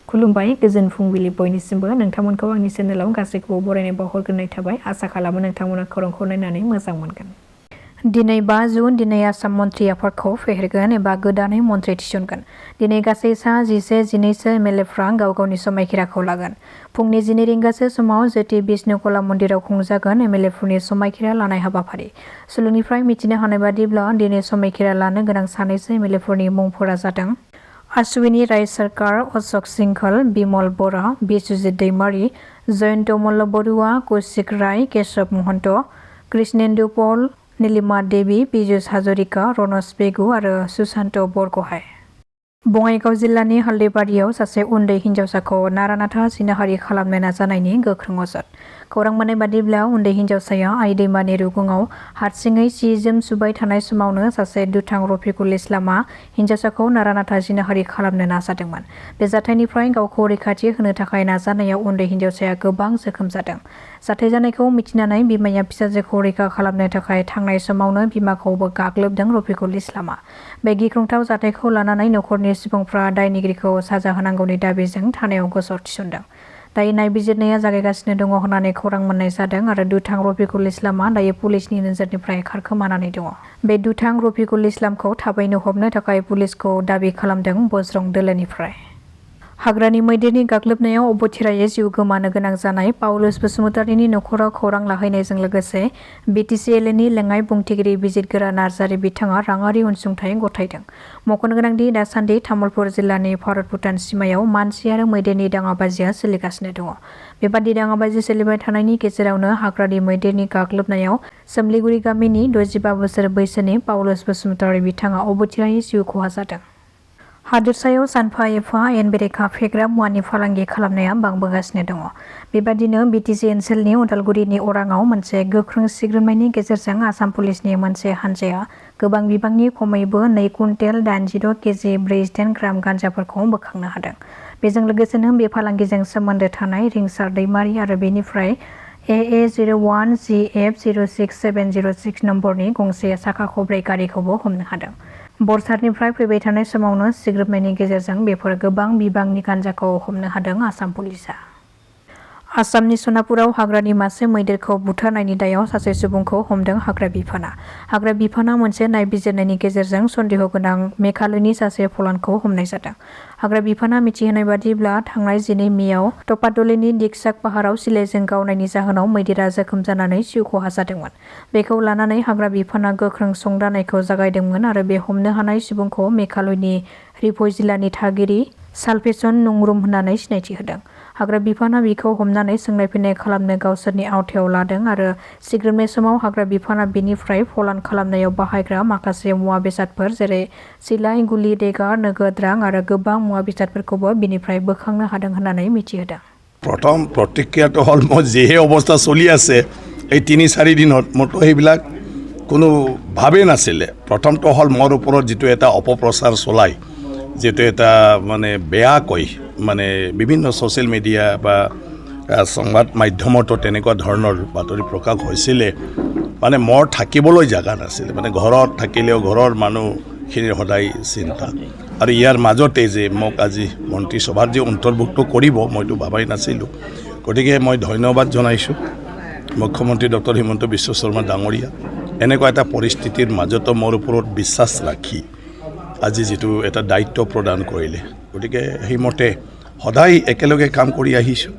खुलुमबाय गोजोन फुंबिलि बयनिसिमबो नोंथांमोनखौ आंनि चेनेलाव गासैखौबो बरायनाय बावहरग्रोनाय थाबाय आसा खालामो नोंथांमोना खौरांखौ नायनानै मोजां मोनगोन। दिनै 5 जुन दिनै आसाम मन्थ्रि आफादखौ फेहेरगोन एबा गोदानै मन्थ्रि थिसनगोन। दिनै गासै सा 11-12 एमएलएफ्रा गाव गावनि समायखिराखौ लागोन। फुंनि 12 रिंगासो समाव ज्योति बिष्णुकला मन्दिराव खुंजागोन एमएलएफोरनि समायखिरा लानाय हाबाफारि। सुलुंनिफ्राय मिथिनो हानाय बादिब्ला दिनै समायखिरा लानो गोनां सानैसो एमएलएफोरनि मुंफोरा जादों अश्विनी राय सरकार, अशोक सिंघल, बिमल बरा, बिश्वजित दैमारी, जयंत मल्ल बरुवा, कौशिक राय, केशव महन्त, कृष्णेन्दु पल, नीलिमा देवी, पीयूष हाजरिका, रनज पेगु आरो सुशांत बरगहाय। बङाइगाव जिल्लानि हाल्दैबारियाव सासे उन्दै हिन्जावसाखौ नारा-नाथा जिनाहारि खालामनो नाजानायनि गोख्रों अजद। खौरां मोननाय बादिब्ला उन्दै हिन्जावसाया आइ दैमानि रुगुङाव हारसिङै सि-जोम सुबाय थानाय समावनो सासे दुथां रफिकुल इस्लामआ हिन्जावसाखौ नारा-नाथा जिनाहारि खालामनो नाजादोंमोन। बे जाथायनिफ्राय गावखौ रैखाथि होनो थाखाय नाजानायाव उन्दै हिन्जावसाया गोबां जोखोम जादों। जाथाय जानायखौ मिथिनानै बिमाया फिसाजोखौ रैखा खालामनो थाखाय थांनाय समावनो बिमाखौबो गाग्लोबदों रफिकुल इस्लामआ। बे गिख्रंथाव जाथायखौ लानानै नखरनि सुबुंफ्रा दायनिगिरिखौ साजा होनांगौनि दाबिजों थानायाव गसर थिसनदों। दायो नायबिजिरनाया जागायगासिनो दङ होननानै खौरां मोननाय जादों आरो दुथां रफिकुल इस्लामआ दायो पुलिसनि नोजोरनिफ्राय खारखोमानानै दङ। बे दुथां रफिकुल इस्लामखौ थाबैनो हमनो थाखाय पुलिसखौ दाबि खालामदों बज्रं दोलोनिफ्राय। हाग्रानि मैदेरनि गाग्लोबनायाव अबथिरायै जिउ गोमानो गोनां जानाय पाउलुस बसुमतारीनि नखराव खौरां लाहैनायजों लोगोसे बिटिसिएलनि लेङाइ बुंथिगिरि बिजिरगोरा नार्जारि बिथाङा राङारि अनसुंथाइ गथायदों। मख'नो गोनांदि दासान्दि तामुलपुर जिल्लानि भारत-भुटान सिमायाव मानसि आरो मैदेरनि दाङाबाजिया सोलिगासिनो दङ। बेबादि दाङाबाजि सोलिबाय थानायनि गेजेरावनो हाग्रानि मैदेरनि गाग्लोबनायाव सोमलिगुरि गामिनि 65 बोसोर बैसोनि पाउलुस बसुमतारी बिथाङा अबथिरायै जिउ खहा जादों। हादोरसायाव सानफा एफा आयेन बेरेखा फेग्रा मुवानि फालांगि खालामनाया बांबोगासिनो दङ। बेबादिनो बिटिसि ओनसोलनि उदालगुरिनि अराङाव मोनसे गोख्रों सिग्रोमनायनि गेजेरजों आसाम पुलिसनि मोनसे हान्जाया गोबां बिबांनि खमैबो 2 कुइन्टेल 86 केजि 410 ग्राम गान्जाफोरखौ बोखांनो हादों। बेजों लोगोसेनो बे फालांगिजों सोमोन्दो थानाय रिंसार दैमारी आरो बेनिफ्राय AA01GF06706 नम्बरनि गंसे साखा खबब्रै गारिखौबो हमनो हादों। बरसारनिफ्राय फैबाय थानाय समावनो सिग्रोमनायनि गेजेरजों बेफोर गोबां बिबांनि गान्जाखौ हमनो हादों आसाम पुलिसआ। आसामनि सनापुराव हाग्रानि मासे मैदेरखौ बुथारनायनि दायाव सासे सुबुंखौ हमदों हाग्रा बिफाना। हाग्रा बिफाना मोनसे नायबिजिरनायनि गेजेरजों सन्देह गोनां मेघालयनि सासे फलानखौ हमनाय जादों। हाग्रा बिफाना मिथिहोनाय बादिब्ला थांनाय 12 मेआव टपादलिनि दिगसाक पाहाराव सिलाइजों गावनायनि जाहोनाव मैदेरा जोखोम जानानै जिउ खहा जादोंमोन। बेखौ लानानै हाग्रा बिफाना गोख्रों संदाननायखौ जागायदोंमोन आरो बे हमनो हानाय सुबुंखौ मेघालयनि रिफय जिल्लानि थागिरि सालफेसन नंरुम होननानै सिनायथि होदों। हाग्रा बिफाना बिखौ हमनानै सोंनाय फिन्नाय खालामनो गावसोरनि आवथायाव लादों आरो सिग्रोमनाय समाव हाग्रा बिफाना बिनिफ्राय फलान खालामनायाव बाहायग्रा माखासे मुवा बेसादफोर जेरै सिलाइ, गुलि, देगार, नोगोद रां आरो गोबां मुवा बेसादफोरखौबो बिनिफ्राय बोखांनो हादों होननानै मिथिहोदों। प्रथम प्रतिक्रियाটো हल মই যিহে অৱস্থা চলি আছে এই 3-4 দিনত মতো সেইবিলাক কোনো ভাবে নাছিলে। প্ৰথমটো হল মোৰ ওপৰত যিটো এটা অপপ্ৰচাৰ চলাই যেটো এটা মানে বেয়া কই মানে বিভিন্ন সোশ্যাল মিডিয়া বা সংবাদ মাধ্যমতো তেনেকুৱা ধৰণৰ বাতৰি প্ৰকাশ হৈছিলে মানে মোৰ থাকিবলৈ জাগা নাছিল মানে ঘৰত থাকিলেও ঘৰৰ মানুহখিনিৰ সদায় চিন্তা আৰু ইয়াৰ মাজতে যে মোক আজি মন্ত্ৰী সভাৰ যে অন্তৰ্ভুক্ত কৰিব মইতো ভাবাই নাছিলোঁ গতিকে মই ধন্যবাদ জনাইছোঁ মুখ্যমন্ত্ৰী ডক্টৰ হিমন্ত বিশ্ব শৰ্মা ডাঙৰীয়া এনেকুৱা এটা পৰিস্থিতিৰ মাজতো মোৰ ওপৰত বিশ্বাস ৰাখি আজি যেটো এটা দায়িত্ব প্ৰদান কৰিলে গতিকে সেইমতে সদায় একেলগে কাম কৰি আহিছোঁ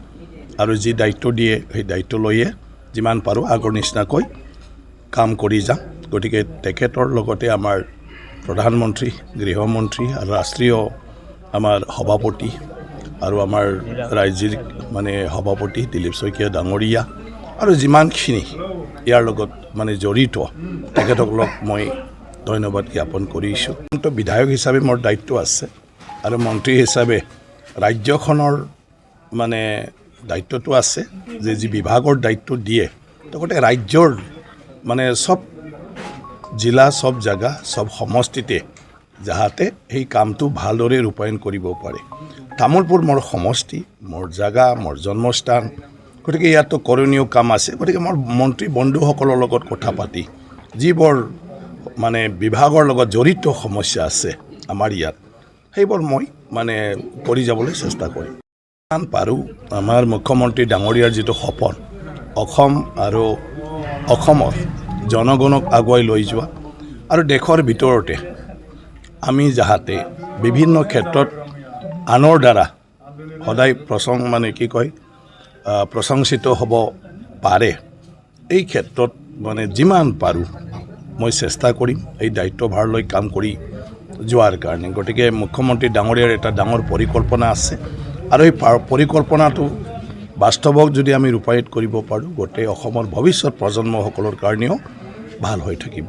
আৰু যি দায়িত্ব দিয়ে সেই দায়িত্ব লৈয়ে যিমান পাৰোঁ আগৰ নিচিনাকৈ কাম কৰি যাম গতিকে তেখেতৰ লগতে আমাৰ প্ৰধানমন্ত্ৰী গৃহমন্ত্ৰী আৰু ৰাষ্ট্ৰীয় আমাৰ সভাপতি আৰু আমাৰ ৰাজ্যিক মানে সভাপতি দিলীপ শইকীয়া ডাঙৰীয়া আৰু যিমানখিনি ইয়াৰ লগত মানে জড়িত তেখেতসকলক মই ধন্যবাদ জ্ঞাপন কৰিছোঁ। বিধায়ক হিচাপে মোৰ দায়িত্ব আছে আৰু মন্ত্ৰী হিচাপে ৰাজ্যখনৰ মানে দায়িত্বটো আছে যে যি বিভাগৰ দায়িত্ব দিয়ে লগতে ৰাজ্যৰ মানে সব জিলা সব জায়গা সব সমষ্টিতে যাহাতে সেই কামটো ভালদৰে ৰূপায়ণ কৰিব পাৰে। তামোলপুৰ মোৰ সমষ্টি মোৰ জায়গা মোৰ জন্মস্থান গতিকে ইয়াতো কৰণীয় কাম আছে গতিকে মোৰ মন্ত্ৰী বন্ধুসকলৰ লগত কথা পাতি যিবোৰ মানে বিভাগৰ লগত জড়িত সমস্যা আছে আমাৰ ইয়াত সেইবোৰ মই মানে কৰি যাবলৈ চেষ্টা কৰিম যিমান পাৰোঁ আমাৰ মুখ্যমন্ত্ৰী ডাঙৰীয়াৰ যিটো সপোন অসম আৰু অসমৰ জনগণক আগুৱাই লৈ যোৱা আৰু দেশৰ ভিতৰতে আমি যাহাতে বিভিন্ন ক্ষেত্ৰত আনৰ দ্বাৰা সদায় প্ৰশংসিত হ'ব পাৰে এই ক্ষেত্ৰত মানে যিমান পাৰোঁ মই চেষ্টা কৰিম এই দায়িত্বভাৰ লৈ কাম কৰি যোৱাৰ কাৰণে গতিকে মুখ্যমন্ত্ৰী ডাঙৰীয়াৰ এটা ডাঙৰ পৰিকল্পনা আছে আৰু এই পৰিকল্পনাটো বাস্তৱক যদি আমি ৰূপায়িত কৰিব পাৰোঁ গোটেই অসমৰ ভৱিষ্যত প্ৰজন্মসকলৰ কাৰণেও ভাল হৈ থাকিব